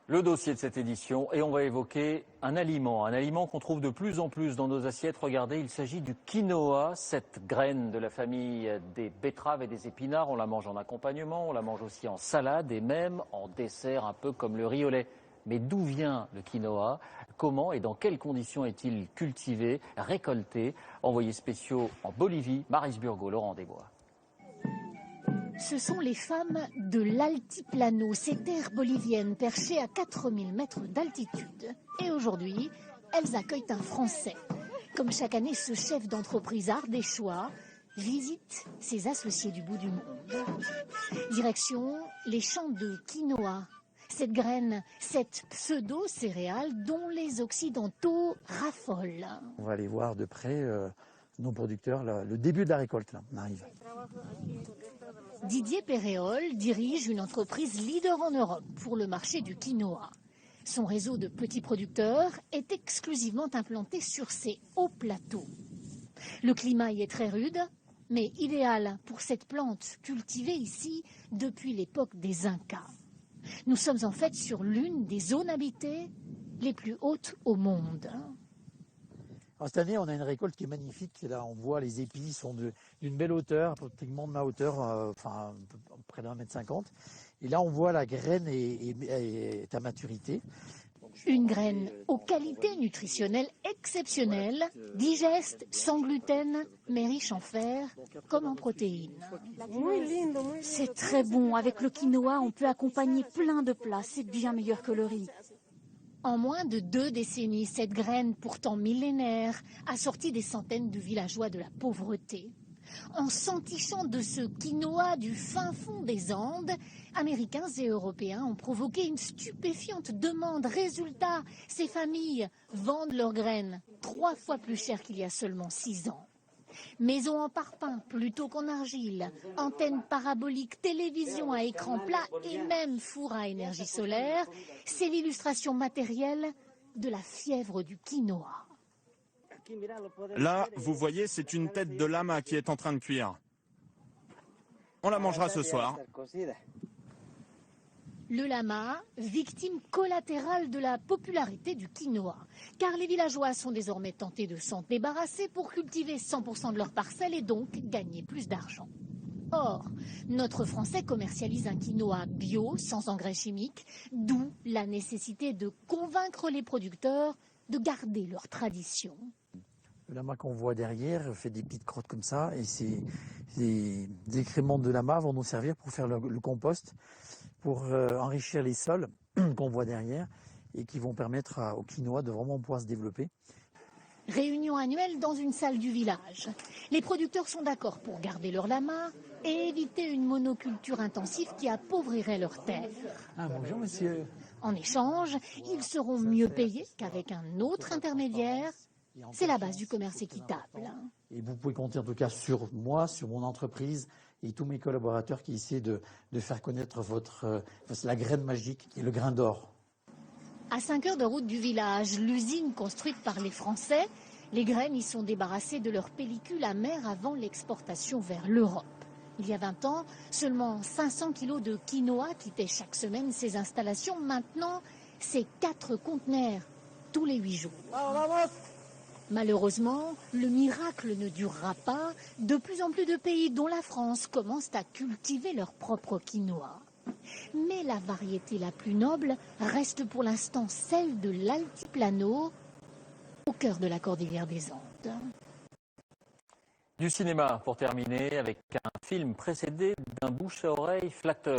Le dossier de cette édition, et on va évoquer un aliment qu'on trouve de plus en plus dans nos assiettes. Regardez, il s'agit du quinoa, cette graine de la famille des betteraves et des épinards. On la mange en accompagnement, on la mange aussi en salade et même en dessert, un peu comme le riz au lait. Mais d'où vient le quinoa? Comment et dans quelles conditions est-il cultivé, récolté? Envoyés spéciaux en Bolivie, Marisburgo, Laurent Desbois. Ce sont les femmes de l'Altiplano, ces terres boliviennes perchées à 4000 mètres d'altitude. Et aujourd'hui, elles accueillent un Français. Comme chaque année, ce chef d'entreprise ardéchois visite ses associés du bout du monde. Direction les champs de quinoa. Cette graine, cette pseudo-céréale dont les Occidentaux raffolent. On va aller voir de près nos producteurs, le début de la récolte, là, on arrive. Didier Péréol dirige une entreprise leader en Europe pour le marché du quinoa. Son réseau de petits producteurs est exclusivement implanté sur ces hauts plateaux. Le climat y est très rude, mais idéal pour cette plante cultivée ici depuis l'époque des Incas. Nous sommes en fait sur l'une des zones habitées les plus hautes au monde. Alors, cette année, on a une récolte qui est magnifique. Là, on voit les épis sont d'une belle hauteur, pratiquement de ma hauteur, près d'1,50 m. Et là, on voit la graine est à maturité. Une graine aux qualités nutritionnelles exceptionnelles, digeste, sans gluten, mais riche en fer, comme en protéines. C'est très bon. Avec le quinoa, on peut accompagner plein de plats. C'est bien meilleur que le riz. En moins de 2 décennies, cette graine, pourtant millénaire, a sorti des centaines de villageois de la pauvreté. En s'entichant de ce quinoa du fin fond des Andes, Américains et Européens ont provoqué une stupéfiante demande. Résultat, ces familles vendent leurs graines 3 fois plus cher qu'il y a seulement 6 ans. Maison en parpaing plutôt qu'en argile, antenne parabolique, télévision à écran plat et même four à énergie solaire, c'est l'illustration matérielle de la fièvre du quinoa. Là, vous voyez, c'est une tête de lama qui est en train de cuire. On la mangera ce soir. Le lama, victime collatérale de la popularité du quinoa. Car les villageois sont désormais tentés de s'en débarrasser pour cultiver 100% de leurs parcelles et donc gagner plus d'argent. Or, notre Français commercialise un quinoa bio, sans engrais chimiques, d'où la nécessité de convaincre les producteurs de garder leur tradition. Le lama qu'on voit derrière fait des petites crottes comme ça et ces excréments de lama vont nous servir pour faire le compost, pour enrichir les sols qu'on voit derrière et qui vont permettre au quinoa de vraiment pouvoir se développer. Réunion annuelle dans une salle du village. Les producteurs sont d'accord pour garder leur lama et éviter une monoculture intensive qui appauvrirait leurs terres. Ah, bonjour monsieur. En échange, ils seront mieux payés qu'avec un autre intermédiaire. C'est la base du commerce équitable. Et vous pouvez compter en tout cas sur moi, sur mon entreprise et tous mes collaborateurs qui essaient de faire connaître la graine magique qui est le grain d'or. À 5 heures de route du village, l'usine construite par les Français, les graines y sont débarrassées de leur pellicule amère avant l'exportation vers l'Europe. Il y a 20 ans, seulement 500 kilos de quinoa quittaient chaque semaine ces installations. Maintenant, c'est 4 conteneurs tous les 8 jours. Malheureusement, le miracle ne durera pas. De plus en plus de pays, dont la France, commencent à cultiver leur propre quinoa. Mais la variété la plus noble reste pour l'instant celle de l'Altiplano, au cœur de la cordillère des Andes. Du cinéma pour terminer avec un film précédé d'un bouche à oreille flatteur.